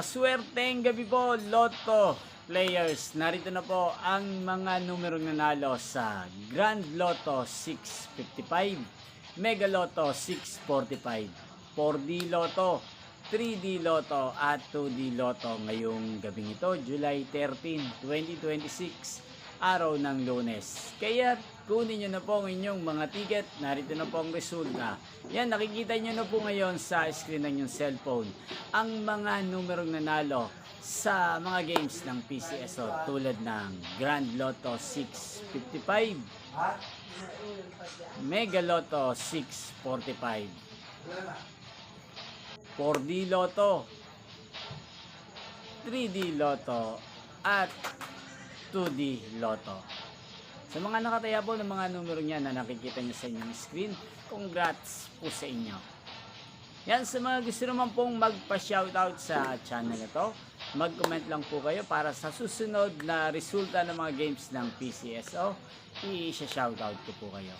Maswerteng gabi po, Lotto players. Narito na po ang mga numerong nanalo sa Grand Lotto 655, Mega Lotto 645, 4D Lotto, 3D Lotto at 2D Lotto ngayong gabing ito, July 13, 2026, araw ng Lunes. Kaya kunin nyo na po ang inyong mga ticket. Narito na po ang resulta. Yan, nakikita nyo na po ngayon sa screen ng inyong cellphone ang mga numerong nanalo sa mga games ng PCSO tulad ng Grand Lotto 655, Mega Lotto 645, 4D Lotto, 3D Lotto at 2D Lotto. Sa mga nakataya po ng mga numero niya na nakikita niyo sa inyong screen, congrats po sa inyo. Yan, sa mga gusto naman pong magpa-shoutout sa channel na to, mag-comment lang po kayo para sa susunod na resulta ng mga games ng PCSO, i-shoutout ko po kayo.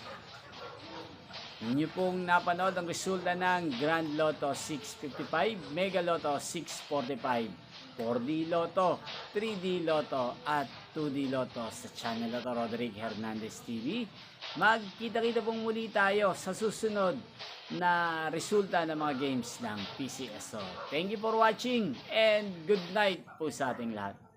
Inyo pong napanood ang resulta ng Grand Lotto 655, Mega Lotto 645, 4D Lotto, 3D Lotto at 2D Lotto sa channel Lotto Roderick Hernandez TV. Magkita-kita pong muli tayo sa susunod na resulta ng mga games ng PCSO. Thank you for watching and good night po sa ating lahat.